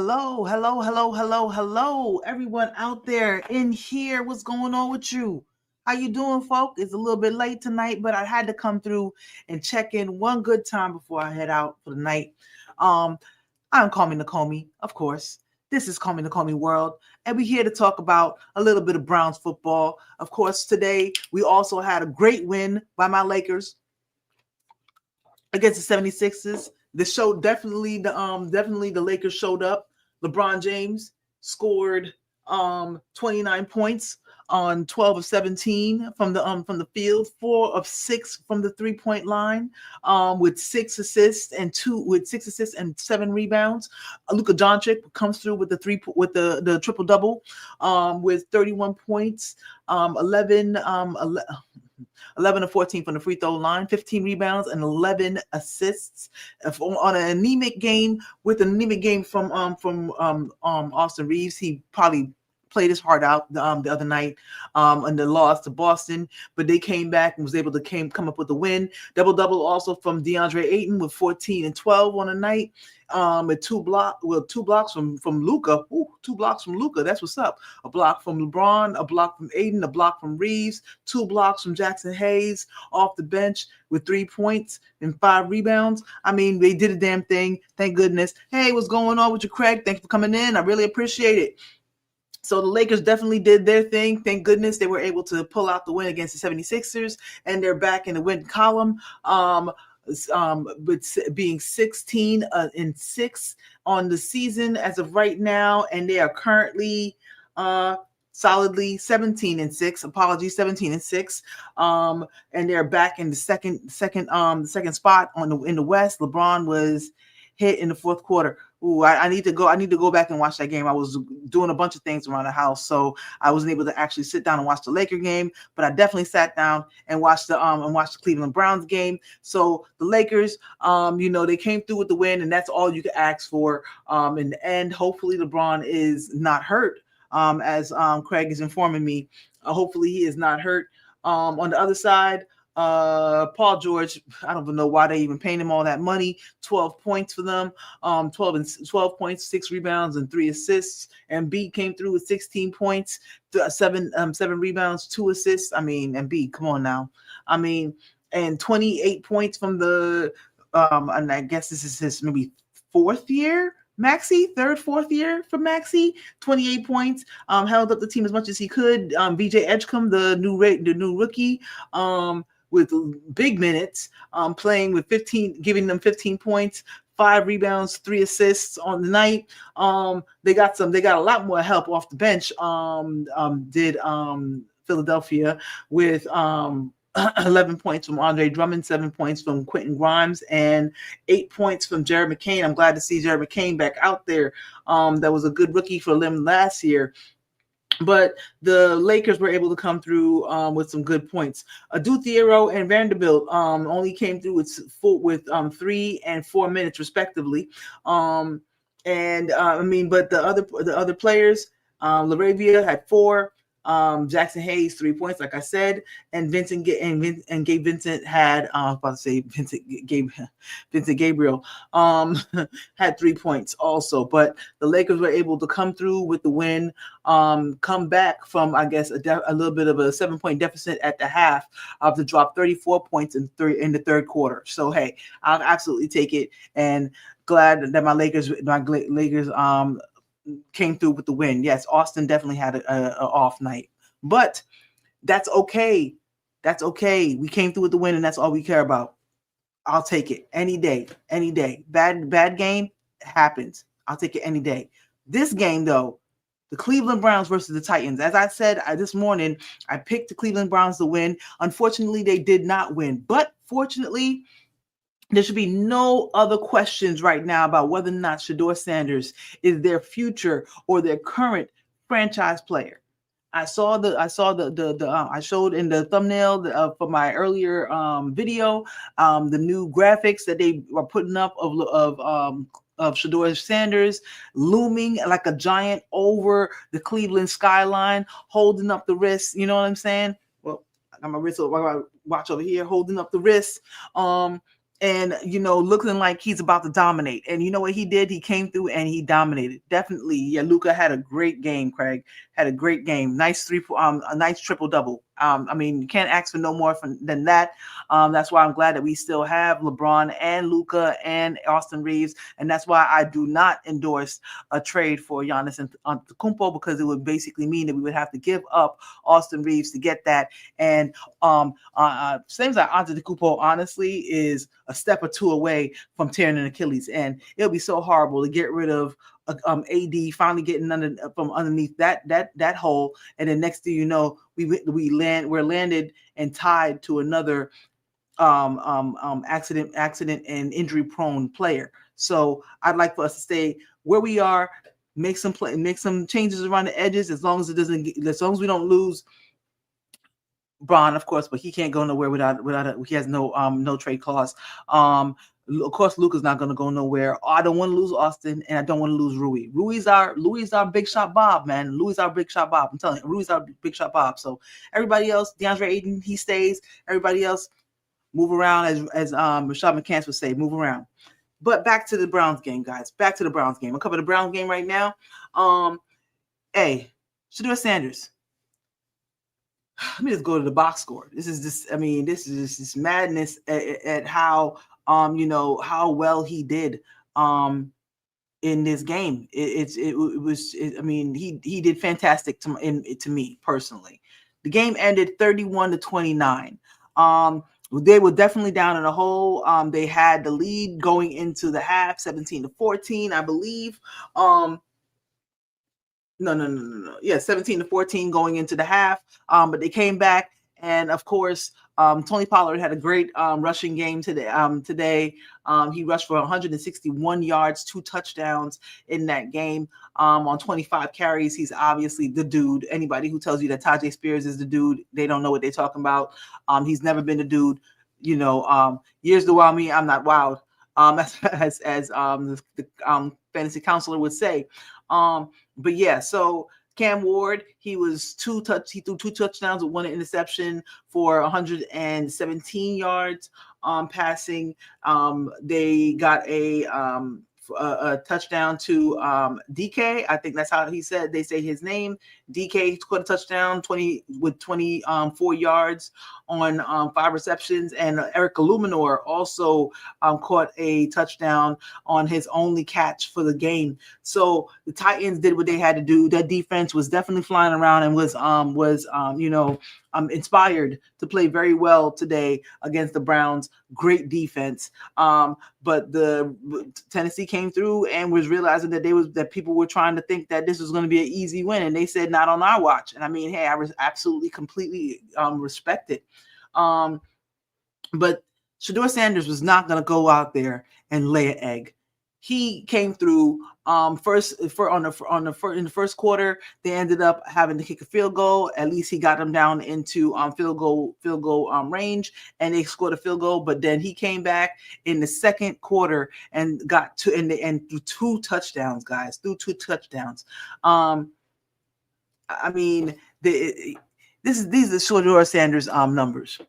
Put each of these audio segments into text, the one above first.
Hello, hello, hello, hello, hello, everyone out there in here. What's going on with you? How you doing, folk? It's a little bit late tonight, but I had to come through and check in one good time before I head out for the night. Um, I'm CallMeNakomi, of course. This is CallMeNakomi World, and we're here to talk about a little bit of Browns football. Of course, today we also had a great win by my Lakers against the 76ers. The show definitely the Lakers showed up. LeBron James scored 29 points on 12 of 17 from the field, 4 of 6 from the 3-point line, with 6 assists and 7 rebounds. Luka Doncic comes through with the triple double, with 31 points, 11 of 14 from the free throw line, 15 rebounds, and 11 assists on an anemic game from Austin Reeves. He probably played his heart out the other night in the loss to Boston, but they came back and was able to come up with a win. Double also from DeAndre Ayton with 14 and 12 on the night. With two blocks from Luka. 2 blocks from Luka. That's what's up. A block from LeBron, a block from Aiden, a block from Reeves, 2 blocks from Jackson Hayes off the bench with 3 points and 5 rebounds. I mean, they did a damn thing. Thank goodness. Hey, what's going on with you, Craig? Thanks for coming in. I really appreciate it. So the Lakers definitely did their thing. Thank goodness they were able to pull out the win against the 76ers, and they're back in the win column. With being 16 and 6 on the season as of right now, and they are currently solidly 17 and 6. 17 and 6. And they're back in the second spot in the West. LeBron was hit in the fourth quarter. I need to go back and watch that game. I was doing a bunch of things around the house, so I wasn't able to actually sit down and watch the Laker game, but I definitely sat down and watched the Cleveland Browns game. So the Lakers, they came through with the win, and that's all you can ask for. In the end, hopefully LeBron is not hurt, as Craig is informing me. Hopefully he is not hurt. On the other side, Paul George, I don't even know why they even paying him all that money. 12 points for them, 12 points, 6 rebounds, and 3 assists. Embiid came through with 16 points, 7 rebounds, 2 assists. I mean, Embiid, come on now. I mean, and 28 points from the and I guess this is his maybe 4th year. Fourth year for Maxey, 28 points, held up the team as much as he could. VJ Edgecombe, the new rookie, with big minutes, playing with 15, giving them 15 points, 5 rebounds, 3 assists on the night. They got a lot more help off the bench. Did Philadelphia with 11 points from Andre Drummond, 7 points from Quentin Grimes, and 8 points from Jared McCain. I'm glad to see Jared McCain back out there. That was a good rookie for them last year. But the Lakers were able to come through with some good points. Adu Thiero and Vanderbilt only came through with 3 and 4 minutes respectively. But the other players, Laravia had 4. Jackson Hayes 3 points, like I said, and Gabe Vincent had Vincent Gabriel had 3 points also. But the Lakers were able to come through with the win, come back from I guess a little bit of a 7-point deficit at the half, to drop 34 points in the third quarter. So hey, I'll absolutely take it, and glad that my Lakers came through with the win. Yes, Austin definitely had a off night, but that's okay. That's okay. We came through with the win, and that's all we care about. I'll take it any day. Bad game happens. I'll take it any day. This game, though, the Cleveland Browns versus the Titans. As I said this morning, I picked the Cleveland Browns to win. Unfortunately, they did not win, but fortunately, there should be no other questions right now about whether or not Shedeur Sanders is their future or their current franchise player. I showed in the thumbnail for my earlier video the new graphics that they were putting up of Shedeur Sanders looming like a giant over the Cleveland skyline, holding up the wrist. You know what I'm saying? Well, I got my wrist over, watch over here, holding up the wrist. and looking like he's about to dominate. And you know what he did? He came through and he dominated. Definitely, yeah. Luka had a great game. Craig had a great game. Nice a nice triple double. I mean, you can't ask for no more than that. That's why I'm glad that we still have LeBron and Luka and Austin Reeves, and that's why I do not endorse a trade for Giannis Antetokounmpo, because it would basically mean that we would have to give up Austin Reeves to get that. And seems like Antetokounmpo honestly is a step or two away from tearing an Achilles, and it'll be so horrible to get rid of AD finally getting from underneath that hole, and then next thing you know, we're landed and tied to another accident and injury prone player. So I'd like for us to stay where we are, make some changes around the edges, as long as we don't lose Braun, of course, but he can't go nowhere he has no trade clause. Of course, Luka's not going to go nowhere. I don't want to lose Austin, and I don't want to lose Rui. Louis our big shot Bob, man. Louis our big shot Bob. I'm telling you, Louis our big shot Bob. So everybody else, DeAndre Ayton, he stays. Everybody else, move around, as Rashad McCants would say, move around. But back to the Browns game, guys. Back to the Browns game. I'll cover the Browns game right now. Shedeur Sanders. Let me just go to the box score. This is this madness at how how well he did in this game. He did fantastic to me personally. The game ended 31-29. They were definitely down in a hole. They had the lead going into the half, 17-14, I believe. No. Yeah, 17-14 going into the half. But they came back, and of course, Tony Pollard had a great rushing game today. He rushed for 161 yards, 2 touchdowns in that game. On 25 carries, he's obviously the dude. Anybody who tells you that Tajay Spears is the dude, they don't know what they're talking about. He's never been the dude. Years to wow me, I'm not wowed. As the fantasy counselor would say. But yeah, so Cam Ward, he threw 2 touchdowns with 1 interception for 117 yards passing. They got a touchdown to DK. I think that's how they say his name. DK scored a touchdown 24 yards on 5 receptions, and Eric Illuminor also caught a touchdown on his only catch for the game. So the Titans did what they had to do. That defense was definitely flying around and was inspired to play very well today against the Browns. Great defense. But the Tennessee came through and was realizing that people were trying to think that this was going to be an easy win, and they said not on our watch. And I mean, hey, I was absolutely completely respect it. But Shedeur Sanders was not going to go out there and lay an egg. He came through in the first quarter. They ended up having to kick a field goal. At least he got them down into field goal range, and they scored a field goal. But then he came back in the second quarter and got threw 2 touchdowns, guys. Threw 2 touchdowns. These are Shedeur Sanders numbers.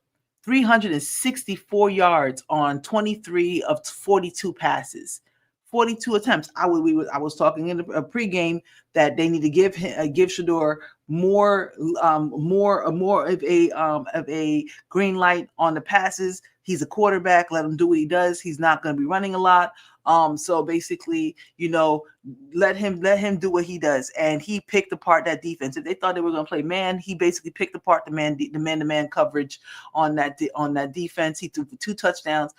364 yards on 23 of 42 passes. 42 attempts. I was talking in the pregame that they need to give Shedeur more of a green light on the passes. He's a quarterback. Let him do what he does. He's not going to be running a lot. So basically, let him do what he does. And he picked apart that defense. If they thought they were going to play man, he basically picked apart the man-to-man coverage on that defense. He threw for 3 touchdowns.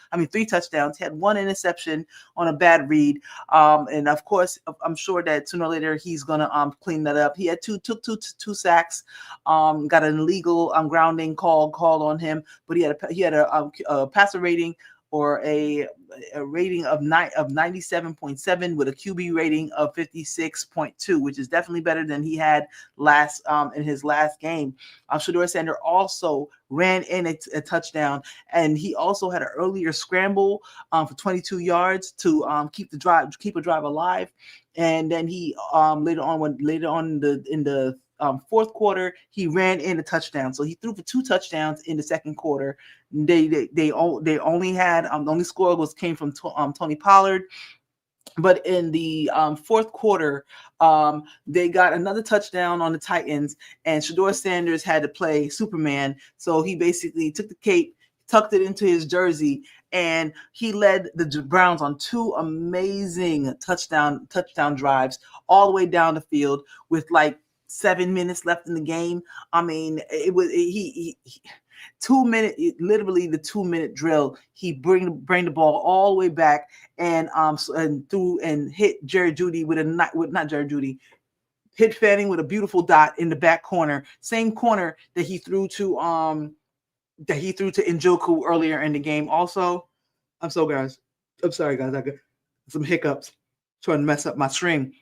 He had 1 interception on a bad read. And of course, I'm sure that sooner or later he's going to clean that up. He had took two sacks, got an illegal grounding called on him, but he had a passer rating or a rating of 97.7 with a QB rating of 56.2, which is definitely better than he had in his last game. Shedeur Sanders also ran in a touchdown, and he also had an earlier scramble for 22 yards to keep a drive alive. And then he later on in the fourth quarter, he ran in a touchdown. So he threw for 2 touchdowns in the second quarter. They only had the only score came from Tony Pollard. But in the fourth quarter, they got another touchdown on the Titans, and Shedeur Sanders had to play Superman. So he basically took the cape, tucked it into his jersey, and he led the Browns on 2 amazing touchdown drives all the way down the field with like 7 minutes left in the game. I mean, it was he 2 minute, literally the 2-minute drill. He bring the ball all the way back and threw and hit Jerry Jeudy not Jerry Jeudy, hit Fanning with a beautiful dot in the back corner, same corner that he threw to Njoku earlier in the game. Also, I'm sorry guys, I got some hiccups trying to mess up my string.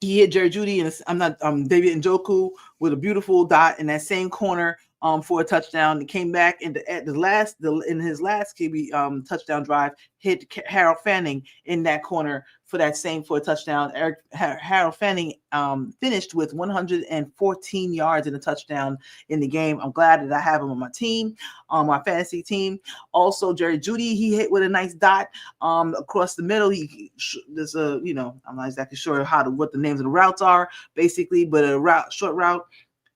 He hit Jerry Jeudy and David Njoku with a beautiful dot in that same corner for a touchdown. He came back in his last QB touchdown drive, hit Harold Fanning in that corner for a touchdown. Harold Fanning finished with 114 yards and a touchdown in the game. I'm glad that I have him on my team, on my fantasy team. Also, Jerry Jeudy, he hit with a nice dot across the middle. There's I'm not exactly sure what the names of the routes are, basically, but short route.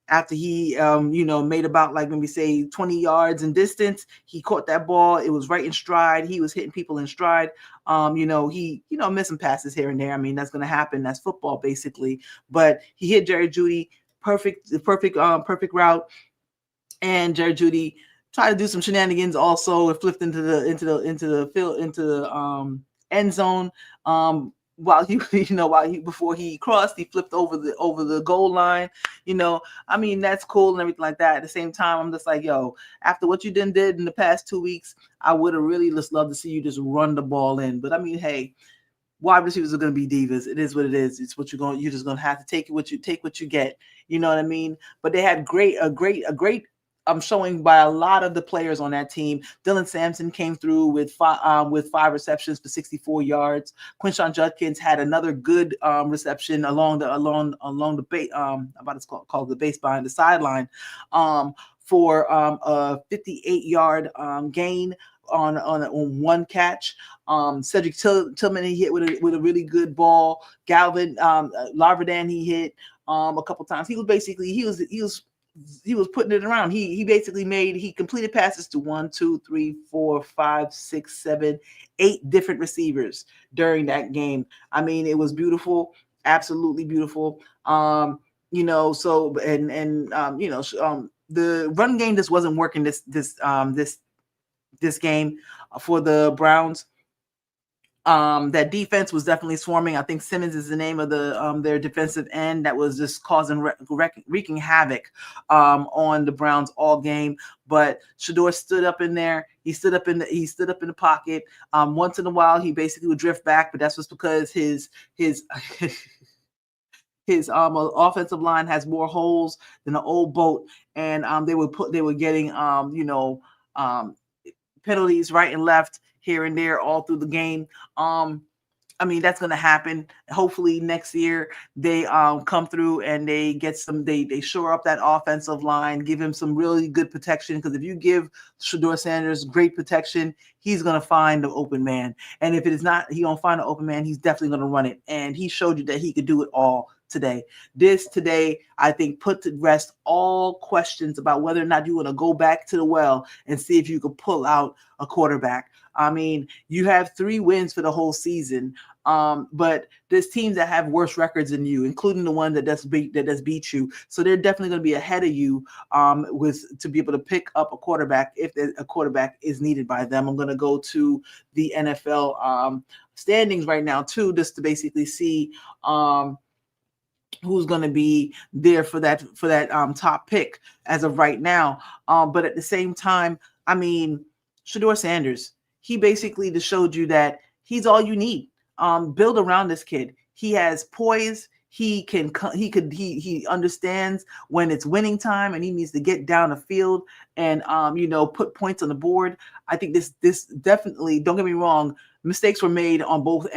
After he, made about like maybe say 20 yards in distance, he caught that ball. It was right in stride. He was hitting people in stride. He missing passes here and there. I mean, that's going to happen. That's football basically. But he hit Jerry Jeudy, perfect route. And Jerry Jeudy tried to do some shenanigans also. It flipped into the end zone. Before he crossed, he flipped over the goal line. I mean, that's cool and everything like that. At the same time, I'm just like, yo, after what you did in the past 2 weeks, I would have really just loved to see you just run the ball in. But I mean, hey, wide receivers are going to be divas. It is what it is. It's what you're just going to have to take what you get. You know what I mean? But they had a great showing by a lot of the players on that team. Dylan Sampson came through with 5 receptions for 64 yards. Quinshon Judkins had another good reception along the base. Called the base behind the sideline for a 58-yard gain on one catch. Cedric Tillman he hit with a really good ball. Galvin Larvadan he hit a couple times. He was putting it around. He completed passes to 1, 2, 3, 4, 5, 6, 7, 8 different receivers during that game. I mean, it was beautiful, absolutely beautiful. The run game just wasn't working this game for the Browns. That defense was definitely swarming. I think Simmons is the name of their defensive end that was just causing wreaking havoc on the Browns all game. But Shedeur stood up in there. He stood up in the pocket. Once in a while, he basically would drift back, but that's just because his offensive line has more holes than an old boat, and they were getting penalties right and left, here and there, all through the game. I mean, that's going to happen. Hopefully next year they come through and they get they shore up that offensive line, give him some really good protection. Because if you give Shedeur Sanders great protection, he's going to find the open man. And if it is not, he don't find an open man, he's definitely going to run it. And he showed you that he could do it all today. Today, I think, put to rest all questions about whether or not you want to go back to the well and see if you could pull out a quarterback. I mean, you have 3 wins for the whole season, but there's teams that have worse records than you, including the one that does beat you. So they're definitely going to be ahead of you to be able to pick up a quarterback if a quarterback is needed by them. I'm going to go to the NFL standings right now too, just to basically see who's going to be there for that top pick as of right now. But at the same time, I mean, Shedeur Sanders, he basically just showed you that he's all you need. Build around this kid. He has poise. He understands when it's winning time and he needs to get down the field and put points on the board. I think this definitely, don't get me wrong, mistakes were made on both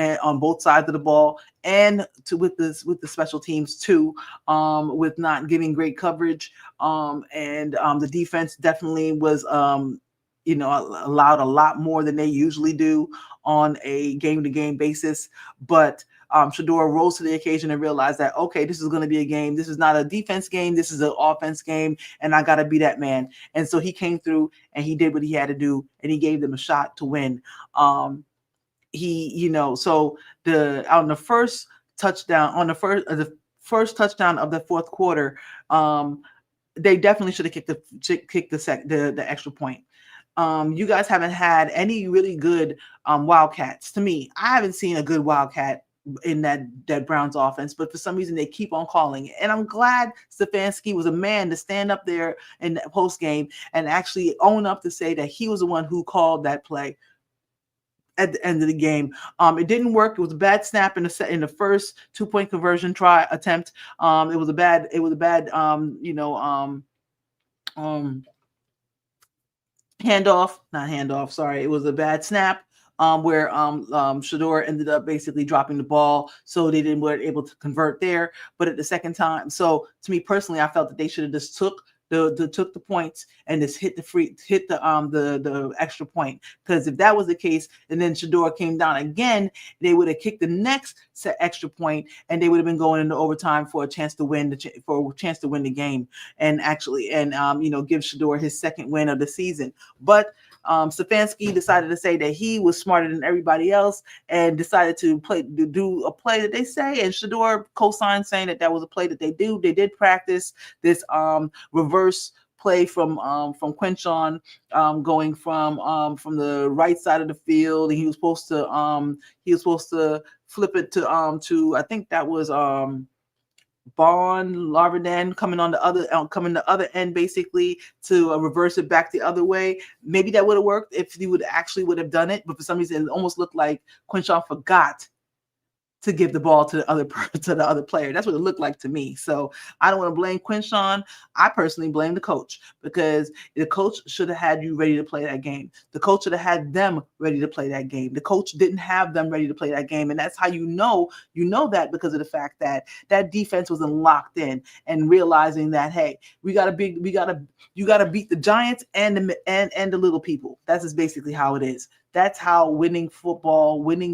sides of the ball, and with the special teams too, with not giving great coverage, and the defense definitely was allowed a lot more than they usually do on a game-to-game basis. But Shedeur rose to the occasion and realized that, okay, this is going to be a game. This is not a defense game. This is an offense game, and I got to be that man. And so he came through and he did what he had to do, and he gave them a shot to win. So on the first touchdown, the first touchdown of the fourth quarter, they definitely should have kicked the extra point. You guys haven't had any really good Wildcats. To me, I haven't seen a good Wildcat in that Browns offense, but for some reason they keep on calling it. And I'm glad Stefanski was a man to stand up there in the post game and actually own up to say that he was the one who called that play at the end of the game. It didn't work. It was a bad snap in the first 2-point conversion try attempt. It was a bad handoff. Sorry, it was a bad snap. Where Shedeur ended up basically dropping the ball, so they weren't able to convert there. But at the second time, so to me personally, I felt that they should have just took the points and just hit the extra point. Because if that was the case, and then Shedeur came down again, they would have kicked the next extra point, and they would have been going into overtime for a chance to win the game, and give Shedeur his second win of the season. But Stefanski decided to say that he was smarter than everybody else and decided to do a play that they say, and Shedeur co-signed saying that was a play that they do. They did practice this reverse play from Quinshon, going from the right side of the field, and he was supposed to flip it to I think that was Bond Larvadan coming the other end, basically to reverse it back the other way. Maybe that would have worked if he would have done it, but for some reason it almost looked like Quinshon forgot to give the ball to the other player. That's what it looked like to me. So I don't want to blame Quinshon. I personally blame the coach, because the coach should have had you ready to play that game. The coach should have had them ready to play that game. The coach didn't have them ready to play that game, and that's how you know that, because of the fact that defense wasn't locked in and realizing that, hey, you got to beat the Giants and the little people. That's just basically how it is. That's how winning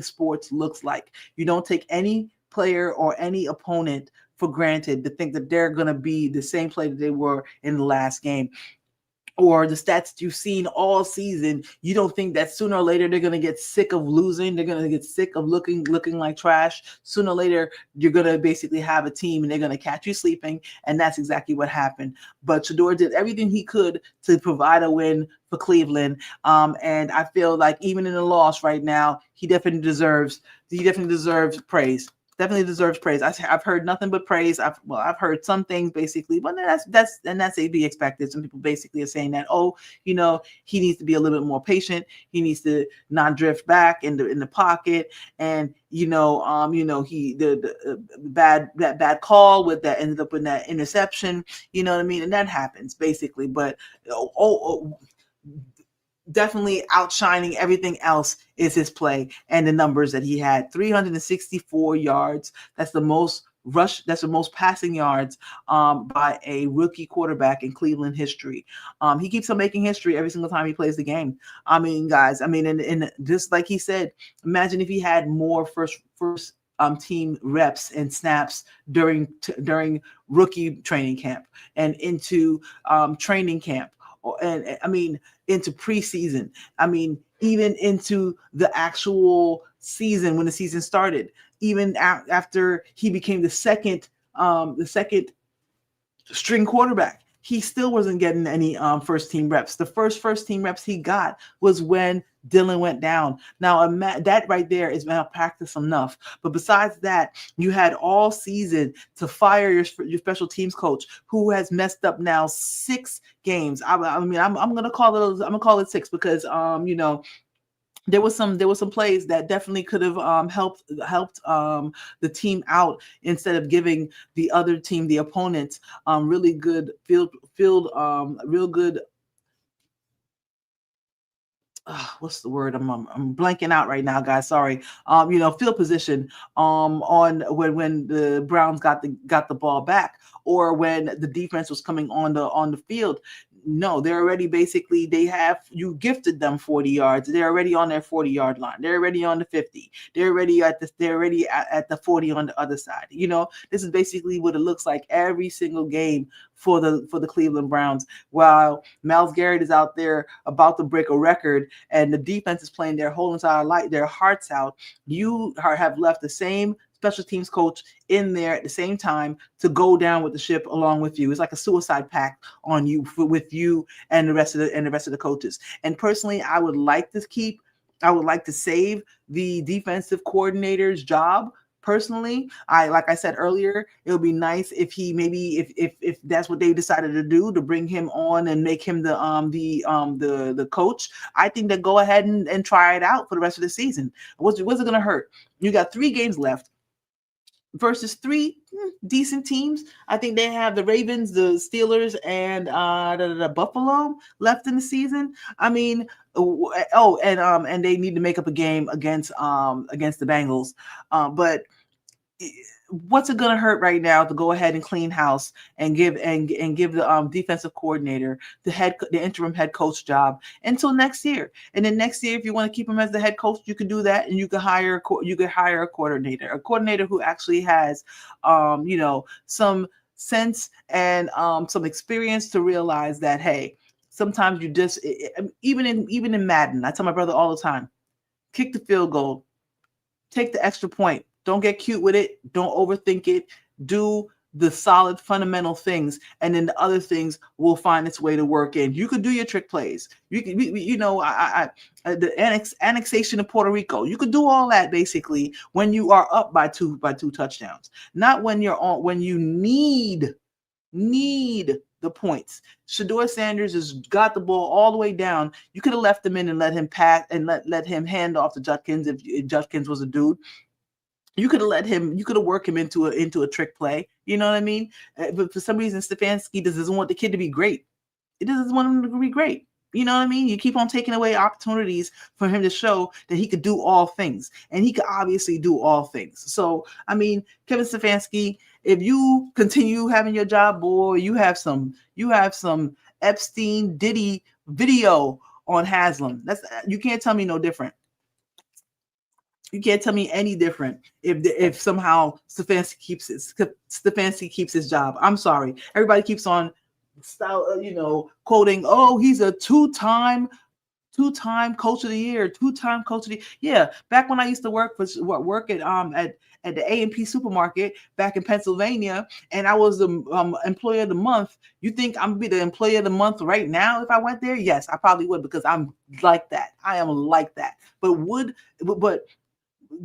sports looks like. You don't take any player or any opponent for granted to think that they're going to be the same player that they were in the last game, or the stats you've seen all season. You don't think that sooner or later they're going to get sick of losing. They're going to get sick of looking like trash. Sooner or later, you're going to basically have a team and they're going to catch you sleeping. And that's exactly what happened. But Shedeur did everything he could to provide a win for Cleveland. And I feel like even in the loss right now, he definitely deserves praise. Definitely deserves praise. I've heard nothing but praise. I've heard some things basically, but that's to be expected. Some people basically are saying that, he needs to be a little bit more patient. He needs to not drift back in the pocket, and bad call with that ended up in that interception. You know what I mean? And that happens basically, but definitely outshining everything else is his play and the numbers that he had. 364 yards. That's the most passing yards by a rookie quarterback in Cleveland history. He keeps on making history every single time he plays the game. I mean, guys, and just like he said, imagine if he had more first team reps and snaps during rookie training camp and into training camp, and into preseason. Even into the actual season, when the season started, even after he became the second string quarterback, he still wasn't getting any first team reps. The first team reps he got was when Dylan went down. Now that right there is malpractice enough. But besides that, you had all season to fire your special teams coach, who has messed up now 6 games. I'm gonna call it 6, because there was some plays that definitely could have helped the team out, instead of giving the other team, the opponents, really good field real good what's the word? I'm blanking out right now, guys. Sorry. Field position on when the Browns got the ball back, or when the defense was coming on the field. No, they're already basically they have you gifted them 40 yards. They're already on their 40-yard line. They're already on the 50. They're already at the 40 on the other side. This is basically what it looks like every single game for the Cleveland Browns. While Myles Garrett is out there about to break a record, and the defense is playing their whole entire life, their hearts out, have left the same special teams coach in there at the same time to go down with the ship along with you. It's like a suicide pact on you with you and the rest of the coaches. And personally, I would like to save the defensive coordinator's job. Personally, like I said earlier, it would be nice if he maybe if that's what they decided to do, to bring him on and make him the coach. I think that go ahead and try it out for the rest of the season. What's it going to hurt? You got 3 games left versus 3 decent teams. I think they have the Ravens, the Steelers, and the Buffalo left in the season. I mean, and they need to make up a game against the Bengals. But what's it going to hurt right now to go ahead and clean house and give the defensive coordinator the interim head coach job until next year? And then next year, if you want to keep him as the head coach, you can do that, and you could hire a coordinator who actually has some sense and some experience to realize that, hey, sometimes you just even in Madden, I tell my brother all the time, kick the field goal, take the extra point. Don't get cute with it. Don't overthink it. Do the solid fundamental things, and then the other things will find its way to work in. You could do your trick plays. You can, the annexation of Puerto Rico. You could do all that basically when you are up by two touchdowns, not when you need the points. Shedeur Sanders has got the ball all the way down. You could have left him in and let him pass and let him hand off to Judkins if Judkins was a dude. You could have worked him into a trick play. You know what I mean? But for some reason, Stefanski doesn't want the kid to be great. He doesn't want him to be great. You know what I mean? You keep on taking away opportunities for him to show that he could do all things. And he could obviously do all things. So, I mean, Kevin Stefanski, if you continue having your job, boy, you have some Epstein Diddy video on Haslam. You can't tell me no different. You can't tell me any different if somehow Stefanski keeps his job. I'm sorry. Everybody keeps on quoting, oh, he's a two-time coach of the year, Yeah, back when I used to work at the A&P supermarket back in Pennsylvania, and I was the employee of the month. You think I'm gonna be the employee of the month right now if I went there? Yes, I probably would, because I'm like that. I am like that. But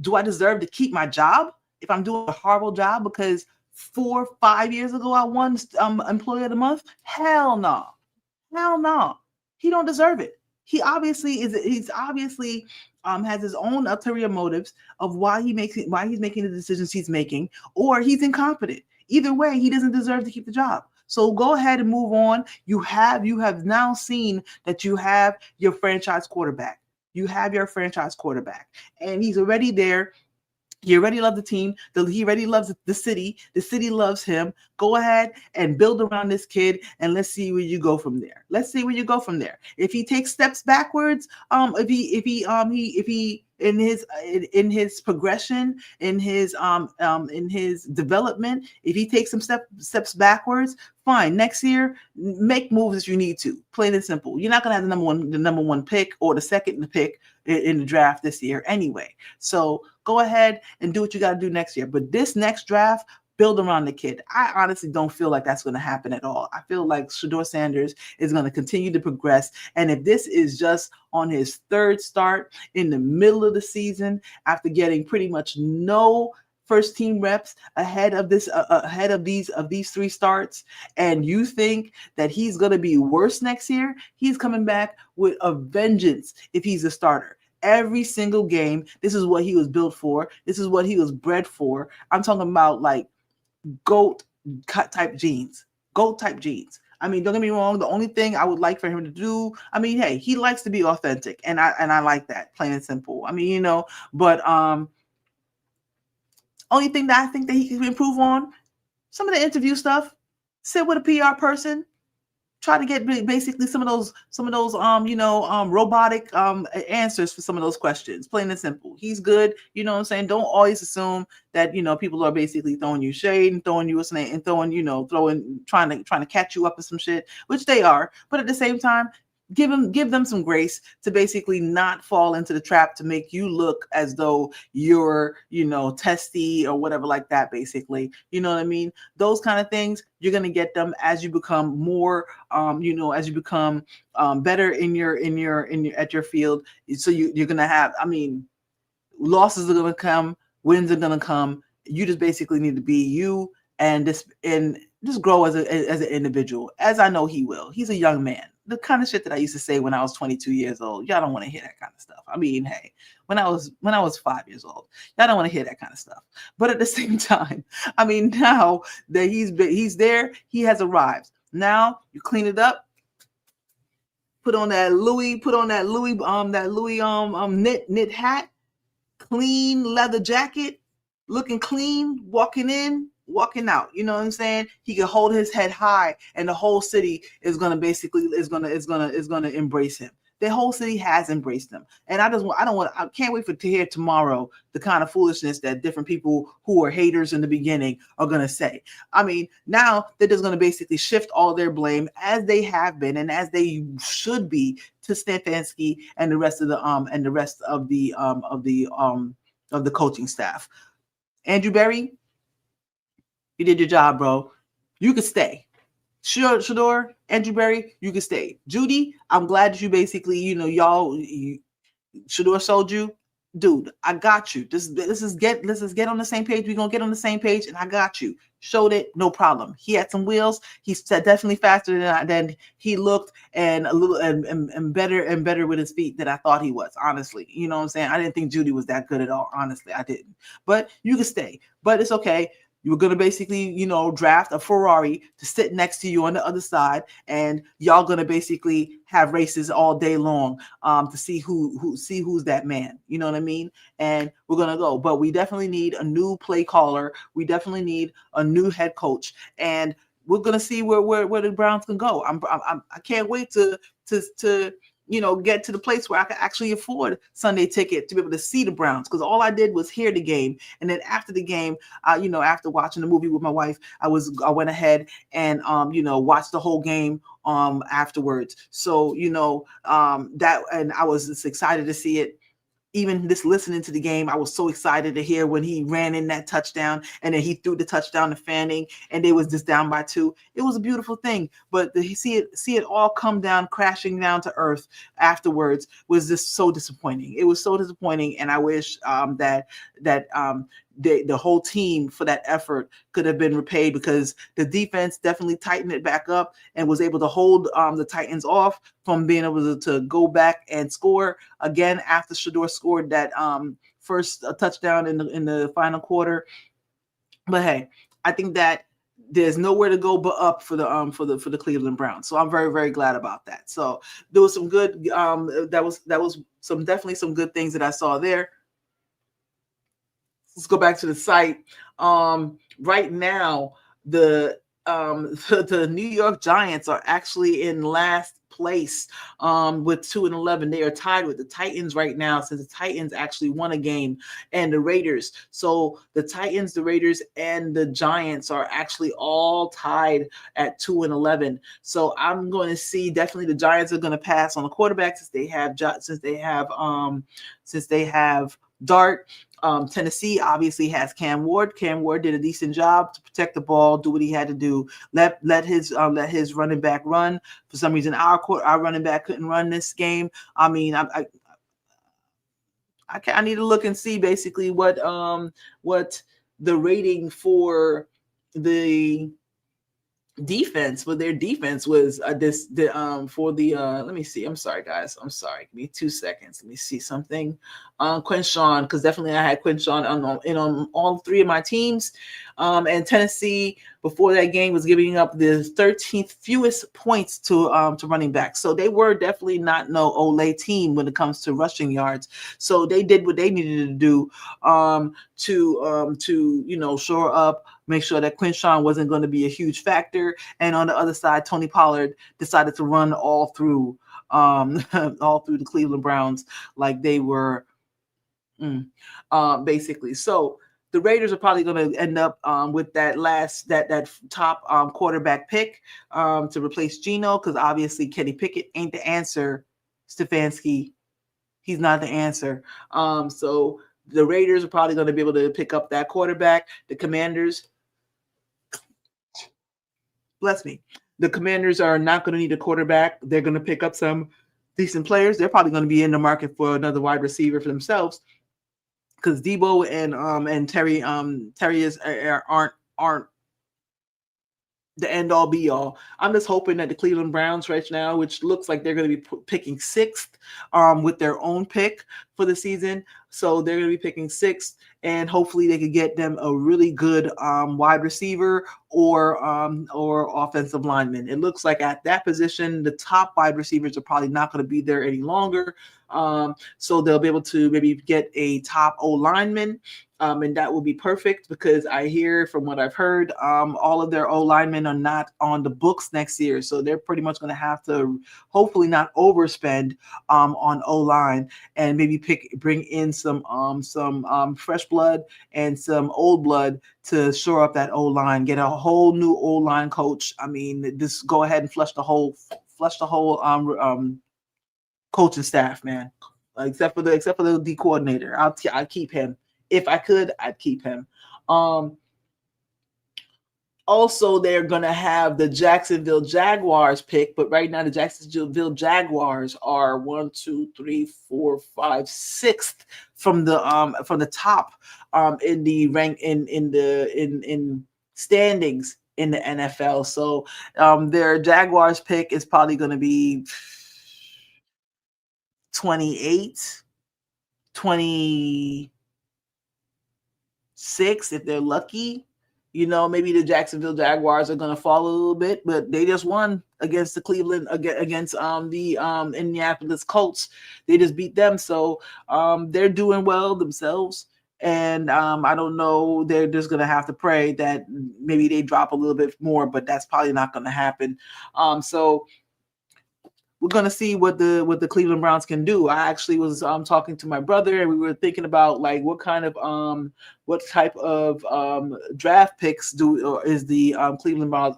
do I deserve to keep my job if I'm doing a horrible job because 4 or 5 years ago I won employee of the month? Hell no. He don't deserve it. He's obviously has his own ulterior motives of why he's making the decisions he's making, or he's incompetent. Either way, he doesn't deserve to keep the job. So go ahead and move on. You have now seen that you have your franchise quarterback. You have your franchise quarterback, and he's already there. You already love the team. He already loves the city. The city loves him. Go ahead and build around this kid, and let's see where you go from there. If he takes steps backwards, if he in his progression, in his development, if he takes some steps backwards, fine. Next year, make moves as you need to. Plain and simple. You're not gonna have the number one pick or the second pick in the draft this year anyway. So go ahead and do what you got to do next year. But this next draft, build around the kid. I honestly don't feel like that's going to happen at all. I feel like Shedeur Sanders is going to continue to progress. And if this is just on his 3rd start in the middle of the season, after getting pretty much no first team reps ahead of these 3 starts, and you think that he's going to be worse next year, he's coming back with a vengeance if he's a starter. Every single game, this is what he was built for. This is what he was bred for. I'm talking about like GOAT type genes. I mean, don't get me wrong. The only thing I would like for him to do, I mean, hey, he likes to be authentic, and I like that, plain and simple. I mean, but only thing that I think that he can improve on, some of the interview stuff. Sit with a PR person, try to get basically some of those robotic answers for some of those questions, plain and simple. He's good, you know what I'm saying. Don't always assume that people are basically throwing you shade and throwing you a snake and trying to catch you up in some shit, which they are. But at the same time, give them some grace to basically not fall into the trap to make you look as though you're testy or whatever like that, basically. You know what I mean? Those kind of things, you're going to get them as you become more as you become better in your at your field. So you're going to have, I mean, losses are going to come, wins are going to come. You just basically need to be you and just grow as an individual, as I know he will. He's a young man. The kind of shit that I used to say when I was 22 years old, y'all don't want to hear that kind of stuff. I mean, hey, when I was 5 years old, y'all don't want to hear that kind of stuff. But at the same time, I mean, now that he's there, he has arrived. Now you clean it up, put on that Louis knit hat, clean leather jacket, looking clean, walking in, walking out. You know what I'm saying? He can hold his head high, and the whole city is gonna embrace him. The whole city has embraced him, and I can't wait to hear tomorrow the kind of foolishness that different people who are haters in the beginning are gonna say. I mean, now they're just gonna basically shift all their blame, as they have been and as they should be, to Stefanski and the rest of the coaching staff. Andrew Berry, you did your job, bro. You could stay. Shedeur, Andrew Berry, you could stay. Judy, I'm glad that you basically, Shedeur showed you, dude, I got you. Let's just get on the same page. We're gonna get on the same page, and I got you. Showed it, no problem. He had some wheels. He's definitely faster than he looked, and a little and better with his feet than I thought he was. Honestly, you know what I'm saying. I didn't think Judy was that good at all. Honestly, I didn't. But you can stay. But it's okay. You were going to basically, draft a Ferrari to sit next to you on the other side, and y'all going to basically have races all day long to see who's that man. You know what I mean? And we're going to go. But we definitely need a new play caller. We definitely need a new head coach. And we're going to see where the Browns can go. I can't wait to get to the place where I can actually afford Sunday ticket to be able to see the Browns, because all I did was hear the game. And then after the game, after watching the movie with my wife, I went ahead and watched the whole game afterwards. So that, and I was just excited to see it. Even just listening to the game, I was so excited to hear when he ran in that touchdown, and then he threw the touchdown to Fanning, and they was just down by 2. It was a beautiful thing, but to see it all come down, crashing down to earth afterwards, was just so disappointing. It was so disappointing, and I wish that the whole team for that effort could have been repaid, because the defense definitely tightened it back up and was able to hold the Titans off from being able to go back and score again after Shador scored that first touchdown in the final quarter. But hey, I think that there's nowhere to go but up for the Cleveland Browns. So I'm very, very glad about that. So there was some good that was definitely some good things that I saw there. Let's go back to the site. Right now, the New York Giants are actually in last place with 2-11. They are tied with the Titans right now, since the Titans actually won a game, and the Raiders. So the Titans, the Raiders, and the Giants are actually all tied at 2-11. So I'm going to see, definitely the Giants are going to pass on the quarterback, since they have Dart. Tennessee obviously has Cam Ward. Cam Ward did a decent job to protect the ball, do what he had to do. Let his running back run. For some reason, our running back couldn't run this game. I mean, I need to look and see basically what the rating for the defense, but their defense was let me see. I'm sorry, guys. I'm sorry. Give me 2 seconds. Let me see something. Quinshawn, because definitely I had Quinshawn on all 3 of my teams. And Tennessee before that game was giving up the 13th fewest points to running backs. So they were definitely not no Olay team when it comes to rushing yards. So they did what they needed to do to shore up, make sure that Quinshawn wasn't going to be a huge factor. And on the other side, Tony Pollard decided to run all through all through the Cleveland Browns like they were basically. So the Raiders are probably going to end up with that top quarterback pick to replace Geno, because obviously Kenny Pickett ain't the answer. Stefanski, he's not the answer. So the Raiders are probably going to be able to pick up that quarterback. The Commanders, bless me, the Commanders are not going to need a quarterback. They're going to pick up some decent players. They're probably going to be in the market for another wide receiver for themselves, because Debo and Terry aren't the end all be all. I'm just hoping that the Cleveland Browns right now, which looks like they're going to be picking sixth with their own pick for the season. So they're going to be picking sixth, and hopefully they could get them a really good wide receiver or offensive lineman. It looks like at that position, the top wide receivers are probably not going to be there any longer. So they'll be able to maybe get a top O lineman. And that will be perfect, because I hear from what I've heard, all of their O linemen are not on the books next year. So they're pretty much going to have to hopefully not overspend on O line, and maybe bring in some fresh blood and some old blood to shore up that O line, get a whole new O line coach. I mean, just go ahead and flush the whole coaching staff, man. Except for the D coordinator. I'd keep him. If I could, I'd keep him. Also, they're going to have the Jacksonville Jaguars pick, but right now the Jacksonville Jaguars are 1, 2, 3, 4, 5, sixth from the top in the rank in standings in the NFL. So their Jaguars pick is probably going to be 28, 26 if they're lucky. Maybe the Jacksonville Jaguars are going to fall a little bit, but they just won against the Indianapolis Colts. They just beat them, so they're doing well themselves. And I don't know, they're just going to have to pray that maybe they drop a little bit more, but that's probably not going to happen. So we're going to see what the Cleveland Browns can do. I actually was talking to my brother, and we were thinking about like what type of draft picks is the Cleveland Browns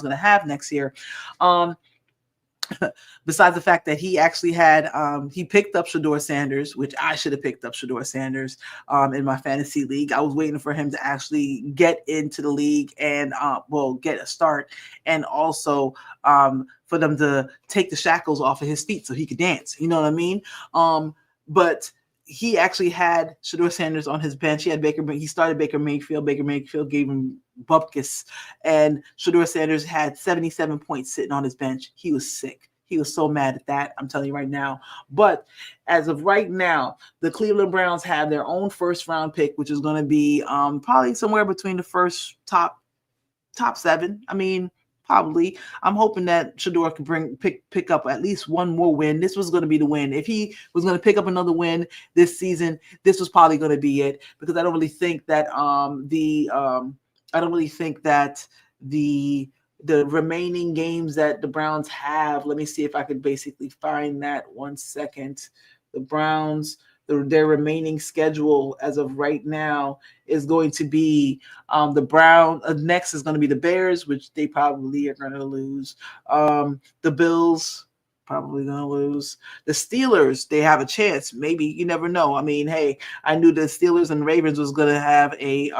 going to have next year. Besides the fact that he actually had he picked up Shedeur Sanders, which I should have picked up Shedeur Sanders in my fantasy league. I was waiting for him to actually get into the league and get a start, and also for them to take the shackles off of his feet so he could dance. You know what I mean? But he actually had Shedeur Sanders on his bench. He started Baker Mayfield. Baker Mayfield gave him bupkis, and Shedeur Sanders had 77 points sitting on his bench. He was sick. He was so mad at that, I'm telling you right now. But as of right now, the Cleveland Browns have their own first-round pick, which is going to be probably somewhere between the first top 7. I mean, probably. I'm hoping that Shedeur can pick up at least one more win. This was going to be the win. If he was going to pick up another win this season, this was probably going to be it, because I don't really think that the remaining games that the Browns have. Let me see if I could basically find that 1 second. The Browns, their remaining schedule as of right now is going to be next is going to be the Bears, which they probably are going to lose. The Bills, probably going to lose. The Steelers, they have a chance. Maybe, you never know. I mean, hey, I knew the Steelers and Ravens was going to have a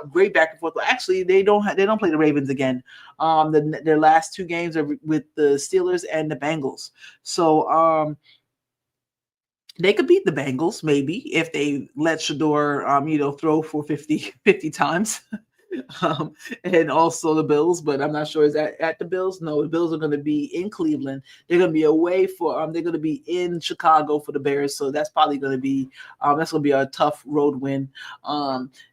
great back and forth. But actually, they don't play the Ravens again. Their last 2 games are with the Steelers and the Bengals. So they could beat the Bengals maybe if they let Shedeur throw for 50 times. um, and also the Bills. But I'm not sure is that at the Bills. No, the Bills are going to be in Cleveland. They're going to be away for. They're going to be in Chicago for the Bears. So that's probably going to be. That's going to be a tough road win.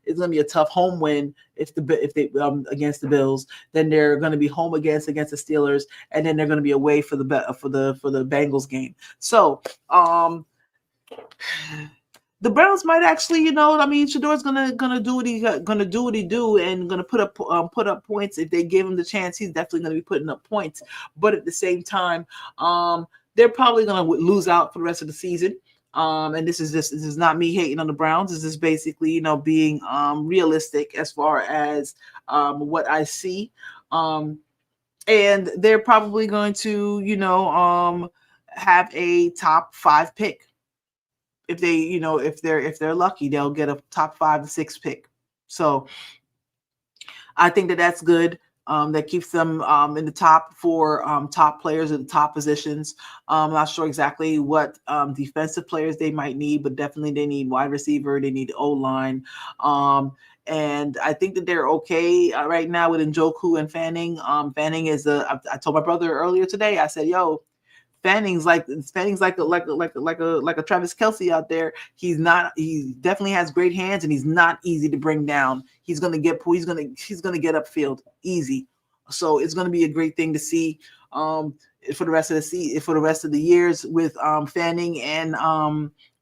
It's going to be a tough home win if they against the Bills. Then they're going to be home against the Steelers, and then they're going to be away for the Bengals game. So the Browns might actually, Shador's gonna do what he do, and gonna put up points if they give him the chance. He's definitely gonna be putting up points, but at the same time, they're probably gonna lose out for the rest of the season. And this is not me hating on the Browns. This is basically being realistic as far as what I see. And they're probably going to have a top 5 pick. If they, if they're lucky, they'll get a top 5 to 6 pick. So I think that's good. That keeps them in the top 4 top players at the top positions. I'm not sure exactly what defensive players they might need, but definitely they need wide receiver. They need O-line. And I think that they're okay right now with Njoku and Fanning. Fanning is I told my brother earlier today, I said, yo, Fanning's like a Travis Kelce out there. He definitely has great hands, and he's not easy to bring down. He's gonna get upfield easy. So it's gonna be a great thing to see for the rest of the years with Fanning and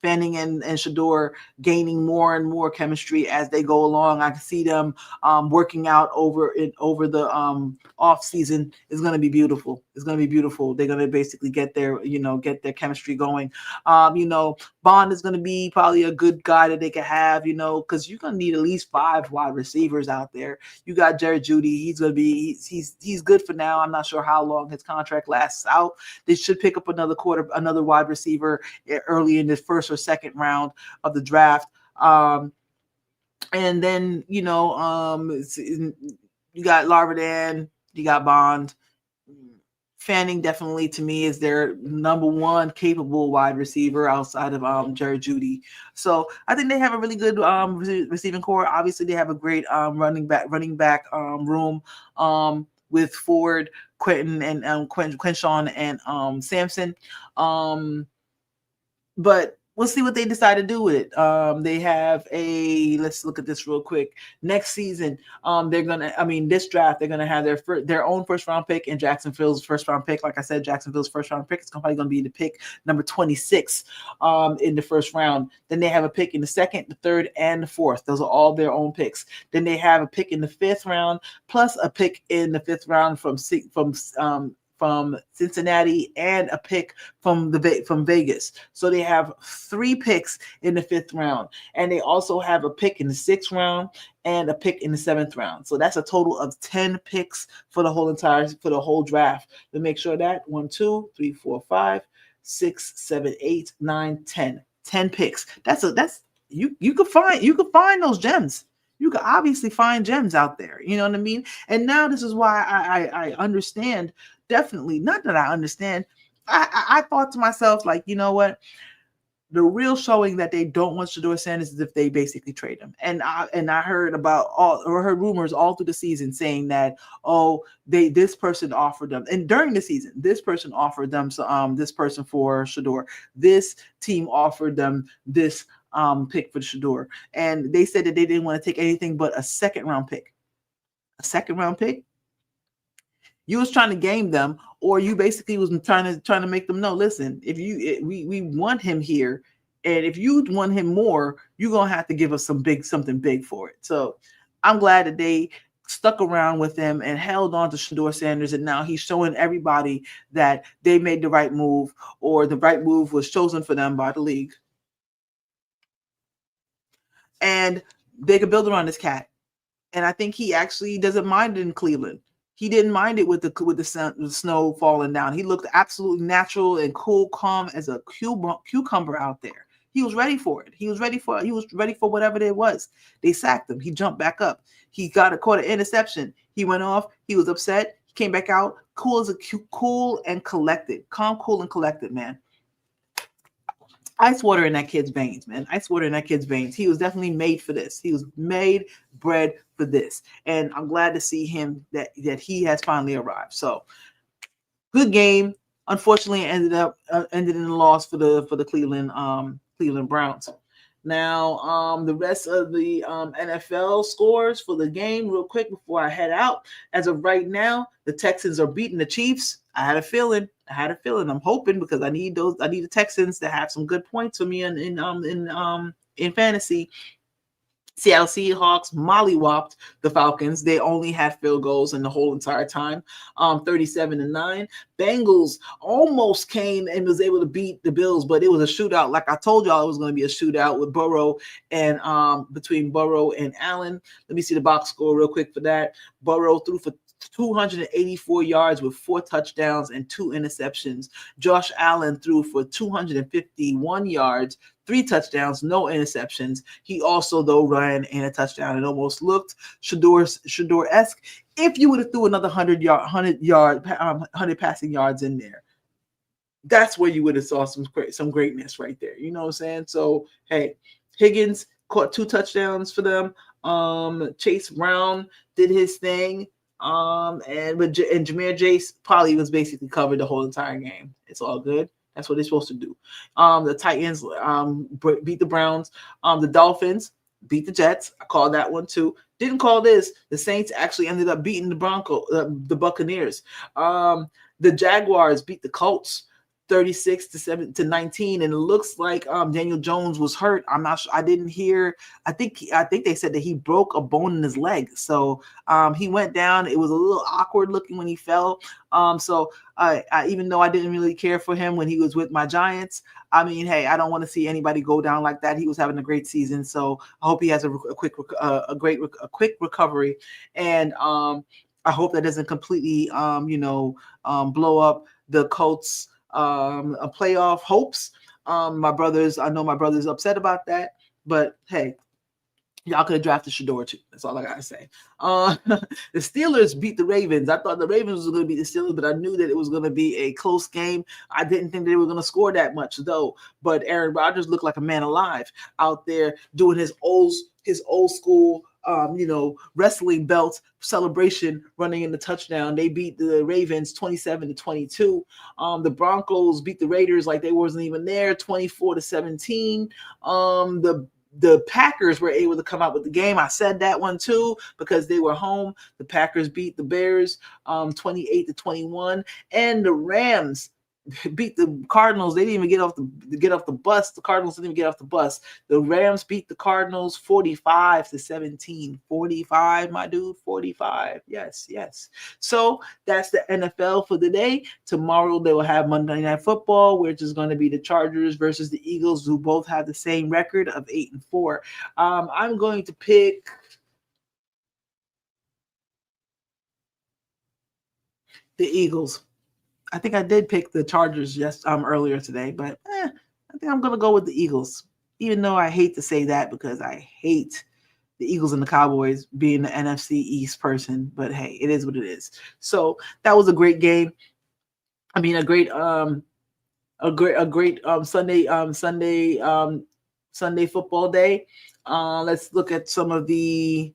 Shedeur gaining more and more chemistry as they go along. I can see them working out over the off season. Is going to be beautiful. It's going to be beautiful. They're going to basically get their chemistry going. Bond is going to be probably a good guy that they can have, because you're going to need at least 5 wide receivers out there. You got Jerry Jeudy. He's going to be he's good for now. I'm not sure how long his contract lasts out. They should pick up another wide receiver early in the first or second round of the draft. And then, you got Larvadan, you got Bond. Fanning definitely, to me, is their number 1 capable wide receiver outside of Jerry Jeudy. So I think they have a really good receiving core. Obviously, they have a great running back room with Ford, Quentin, and Quinshon and Sampson. But we'll see what they decide to do with it. They have let's look at this real quick. Next season, this draft, they're gonna have their own first round pick and Jacksonville's first round pick. Like I said, Jacksonville's first round pick is probably gonna be the pick number 26 in the first round. Then they have a pick in the second, the third, and the fourth. Those are all their own picks. Then they have a pick in the 5th round, plus a pick in the 5th round from Cincinnati, and a pick from Vegas. So they have 3 picks in the 5th round, and they also have a pick in the 6th round and a pick in the 7th round. So that's a total of 10 picks for the whole draft. To make sure that 1, 2, 3, 4, 5, 6, 7, 8, 9, 10. 10 picks. You could find those gems. You can obviously find gems out there. You know what I mean? And now this is why I understand. Definitely, not that I understand. I thought to myself, like, you know what? The real showing that they don't want Shedeur Sanders is if they basically trade him. And I heard heard rumors all through the season saying that, this person offered them, and during the season, this person offered them this person for Shedeur. This team offered them this pick for Shedeur, and they said that they didn't want to take anything but a 2nd round pick. A 2nd round pick. You was trying to game them, or you basically was trying to make them know, listen, we want him here, and if you want him more, you're gonna have to give us something big for it. So I'm glad that they stuck around with him and held on to Shedeur Sanders, and now he's showing everybody that they made the right move, or the right move was chosen for them by the league, and they could build around this cat. And I think he actually doesn't mind it in Cleveland. He didn't mind it with the snow falling down. He looked absolutely natural and cool, calm as a cucumber out there. He was ready for it. He was ready for whatever it was. They sacked him. He jumped back up. He caught an interception. He went off. He was upset. He came back out cool and collected. Calm, cool, and collected, man. Ice water in that kid's veins, man. Ice water in that kid's veins. He was definitely made for this. He was made, bred for this. And I'm glad to see him that he has finally arrived. So good game. Unfortunately, ended in a loss for the Cleveland Browns. Now, the rest of the NFL scores for the game, real quick before I head out. As of right now, the Texans are beating the Chiefs. I had a feeling. I'm hoping because I need those. I need the Texans to have some good points for me in fantasy. Seattle Seahawks mollywopped the Falcons. They only had field goals in the whole entire time, 37-9. Bengals almost came and was able to beat the Bills, but it was a shootout. Like I told y'all, it was going to be a shootout with Burrow and between Burrow and Allen. Let me see the box score real quick for that. Burrow threw for 284 yards with 4 touchdowns and 2 interceptions. Josh Allen threw for 251 yards, 3 touchdowns, no interceptions. He also, though, ran in a touchdown. It almost looked Shedeur-esque if you would have threw another 100 passing yards in there. That's where you would have saw some greatness right there. You know what I'm saying? So, hey, Higgins caught 2 touchdowns for them. Chase Brown did his thing. And Jahmyr Chase probably was basically covered the whole entire game. It's all good. That's what they're supposed to do. The Titans beat the Browns. The Dolphins beat the Jets. I called that one too. Didn't call this. The Saints actually ended up beating the Buccaneers. The Jaguars beat the Colts 36-19, and it looks like Daniel Jones was hurt. I'm not sure. I didn't hear. I think they said that he broke a bone in his leg, so he went down. It was a little awkward looking when he fell. So I even though I didn't really care for him when he was with my Giants, I mean, hey, I don't want to see anybody go down like that. He was having a great season, so I hope he has a quick recovery, and I hope that doesn't completely blow up the Colts playoff hopes. I know my brother's upset about that, but hey, y'all could have drafted Shedeur too. That's all I gotta say. The Steelers beat the Ravens. I thought the Ravens was going to beat the Steelers, but I knew that it was going to be a close game. I didn't think they were going to score that much though. But Aaron Rodgers looked like a man alive out there doing his old school wrestling belt celebration, running in the touchdown. They beat the Ravens 27-22. The Broncos beat the Raiders like they wasn't even there, 24-17. The Packers were able to come out with the game. I said that one too because they were home. The Packers beat the Bears 28-21, and the Rams beat the Cardinals. They didn't even get off the bus. The Cardinals didn't even get off the bus. The Rams beat the Cardinals 45-17. 45, my dude, 45. Yes. So that's the NFL for the day. Tomorrow they will have Monday Night Football, which is going to be the Chargers versus the Eagles, who both have the same record of 8-4. I'm going to pick the Eagles. I think I did pick the Chargers earlier today, but I think I'm going to go with the Eagles, even though I hate to say that because I hate the Eagles and the Cowboys being the NFC East person. But hey, it is what it is. So that was a great game. I mean, a great Sunday football day. Let's look at some of the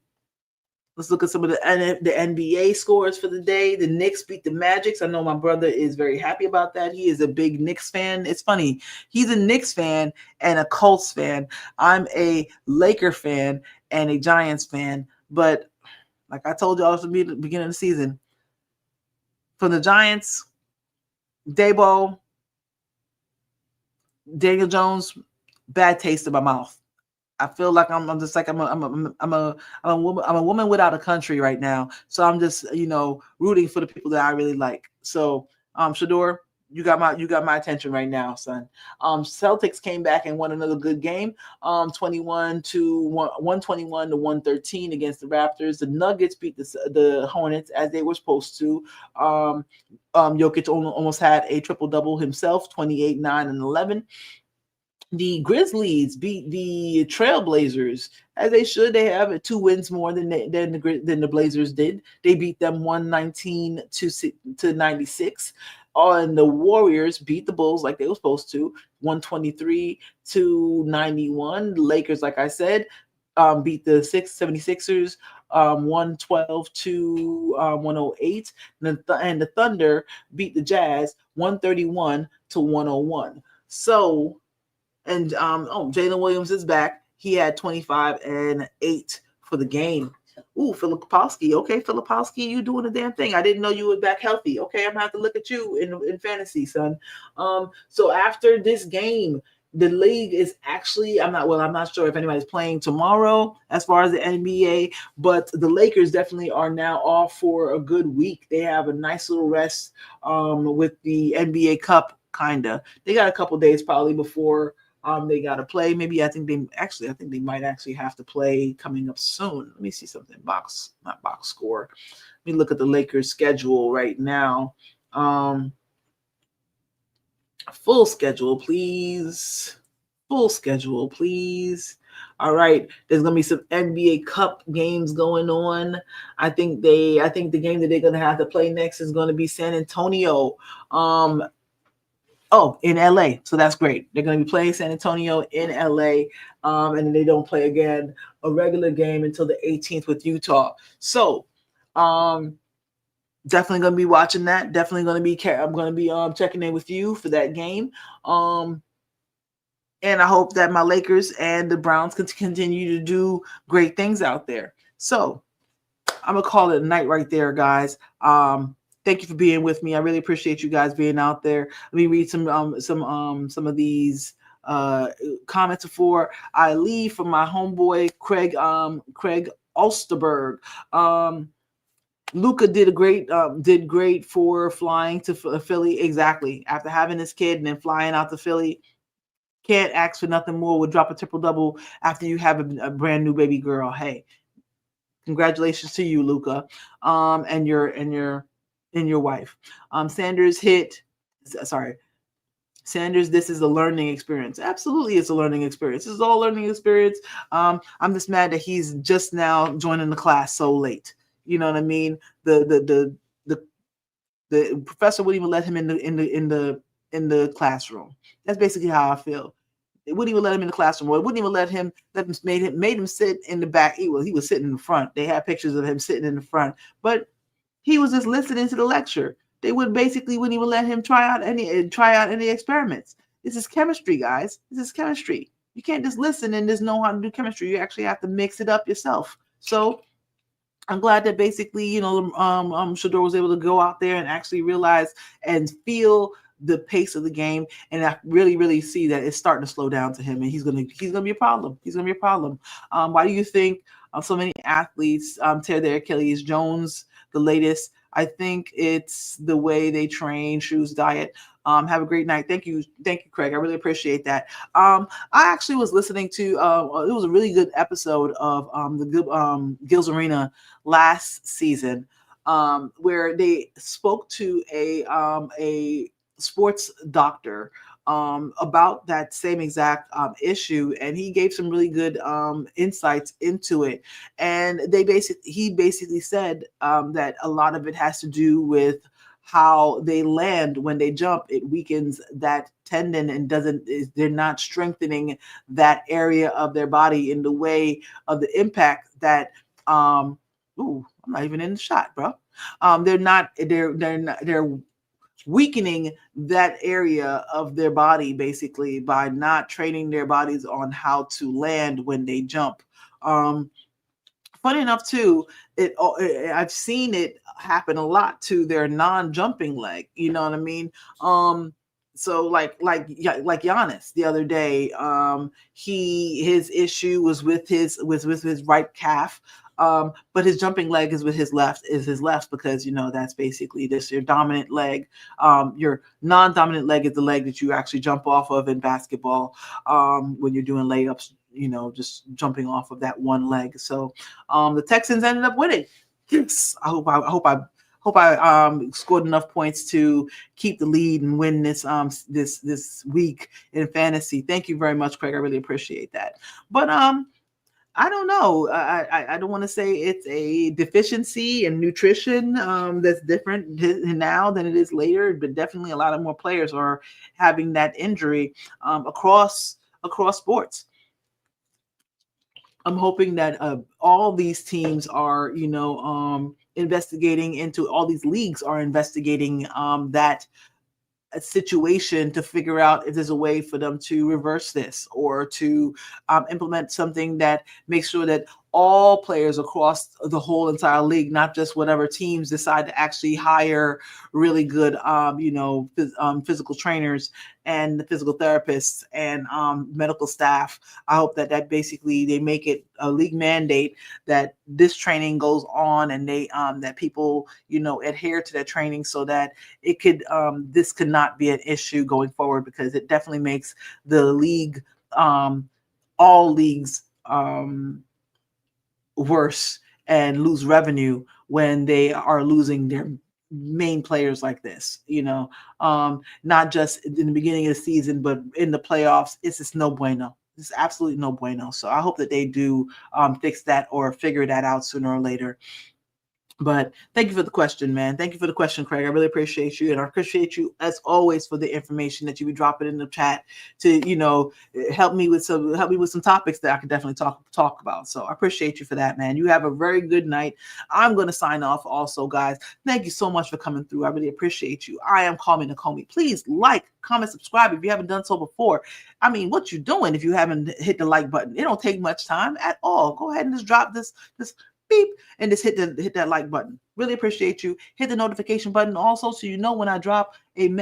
NBA scores for the day. The Knicks beat the Magic. I know my brother is very happy about that. He is a big Knicks fan. It's funny. He's a Knicks fan and a Colts fan. I'm a Laker fan and a Giants fan. But like I told y'all at the beginning of the season, for the Giants, Daniel Jones, bad taste in my mouth. I feel like I'm just like I'm a woman without a country right now. So I'm just rooting for the people that I really like. So Shador, you got my attention right now, son. Celtics came back and won another good game. 121-113 against the Raptors. The Nuggets beat the Hornets as they were supposed to. Jokic almost had a triple double himself, 28, 9, and 11. The Grizzlies beat the Trailblazers as they should. They have 2 wins more than the Blazers did. They beat them 119 to 96. And the Warriors beat the Bulls like they were supposed to, 123 to 91. The Lakers, like I said, beat the 76ers 112 to 108. And the Thunder beat the Jazz 131 to 101. So, and Jalen Williams is back. He had 25 and 8 for the game. Ooh, Filipowski. Okay, Filipowski, you doing the damn thing. I didn't know you were back healthy. Okay, I'm gonna have to look at you in fantasy, son. So after this game, the league is actually, I'm not sure if anybody's playing tomorrow as far as the NBA, but the Lakers definitely are now off for a good week. They have a nice little rest with the NBA Cup, kinda. They got a couple days probably before they got to play. Maybe I think they might actually have to play coming up soon. Let me see something. Not box score. Let me look at the Lakers schedule right now. Full schedule, please. Full schedule, please. All right, there's gonna be some NBA Cup games going on. I think the game that they're gonna have to play next is gonna be San Antonio. In LA. So that's great. They're going to be playing San Antonio in LA. And then they don't play again a regular game until the 18th with Utah. So definitely going to be watching that. Definitely going to be, I'm going to be checking in with you for that game. And I hope that my Lakers and the Browns can continue to do great things out there. So I'm going to call it a night right there, guys. Thank you for being with me. I really appreciate you guys being out there. Let me read some of these comments before I leave from my homeboy Craig Ulsterberg. Luca did great for flying to Philly. Exactly. After having this kid and then flying out to Philly, can't ask for nothing more. Would drop a triple-double after you have a brand new baby girl. Hey, congratulations to you, Luca, and your wife. Sanders, this is a learning experience. Absolutely, it's a learning experience. This is all learning experience. I'm just mad that he's just now joining the class so late. You know what I mean? The professor wouldn't even let him in the classroom. That's basically how I feel. It wouldn't even let him in the classroom. Or it wouldn't even made him sit in the back. He was sitting in the front. They had pictures of him sitting in the front, but he was just listening to the lecture. They wouldn't even let him try out any experiments. This is chemistry, guys. This is chemistry. You can't just listen and just know how to do chemistry. You actually have to mix it up yourself. So I'm glad that basically, Shedeur was able to go out there and actually realize and feel the pace of the game, and I really, really see that it's starting to slow down to him, and he's gonna be a problem. He's gonna be a problem. Why do you think so many athletes tear their Achilles? Jones, the latest. I think it's the way they train, shoes, diet. Have a great night. Thank you, Craig. I really appreciate that. I actually was listening to. It was a really good episode of the Gil's Arena last season, where they spoke to a sports doctor about that same exact issue, and he gave some really good insights into it. And he basically said that a lot of it has to do with how they land when they jump. It weakens that tendon and they're not strengthening that area of their body in the way of the impact that I'm not even in the shot, bro. They're weakening that area of their body basically by not training their bodies on how to land when they jump. Funny enough too, I've seen it happen a lot to their non-jumping leg. You know what I mean? So like Giannis the other day, his issue was with his right calf. But his jumping leg is with his left because that's basically this your dominant leg. Your non-dominant leg is the leg that you actually jump off of in basketball when you're doing layups, just jumping off of that one leg. So the Texans ended up winning. Yes, I hope Hope I scored enough points to keep the lead and win this week in fantasy. Thank you very much, Craig. I really appreciate that. But I don't know. I don't want to say it's a deficiency in nutrition that's different now than it is later, but definitely a lot of more players are having that injury across sports. I'm hoping that all these teams are, investigating into, all these leagues are investigating that a situation to figure out if there's a way for them to reverse this, or to implement something that makes sure that all players across the whole entire league, not just whatever teams decide to actually hire really good, physical trainers and physical therapists and medical staff. I hope that basically they make it a league mandate that this training goes on, and they that people adhere to that training, so that it could this could not be an issue going forward, because it definitely makes the league, all leagues, worse and lose revenue when they are losing their main players like this, not just in the beginning of the season, but in the playoffs. It's just no bueno. It's absolutely no bueno. So I hope that they do fix that or figure that out sooner or later. But thank you for the question, man. Thank you for the question, Craig. I really appreciate you. And I appreciate you, as always, for the information that you be dropping in the chat to, help me with some topics that I could definitely talk about. So I appreciate you for that, man. You have a very good night. I'm going to sign off also, guys. Thank you so much for coming through. I really appreciate you. I am CallMeNakomi. Please like, comment, subscribe if you haven't done so before. I mean, what you doing if you haven't hit the like button? It don't take much time at all. Go ahead and just drop this beep and just hit that like button. Really appreciate you. Hit the notification button also, so you know when I drop when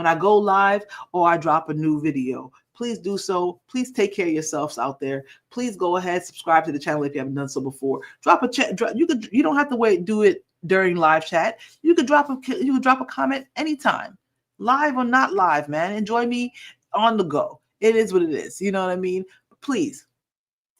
I go live or I drop a new video. Please do so. Please take care of yourselves out there. Please go ahead, subscribe to the channel if you haven't done so before. Drop a chat. You don't have to do it during live chat. You could drop a comment anytime, live or not live, man. Enjoy me on the go. It is what it is. You know what I mean? Please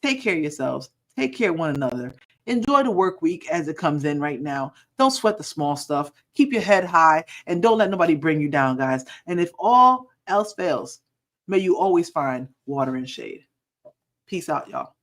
take care of yourselves. Take care of one another. Enjoy the work week as it comes in right now. Don't sweat the small stuff. Keep your head high and don't let nobody bring you down, guys. And if all else fails, may you always find water and shade. Peace out, y'all.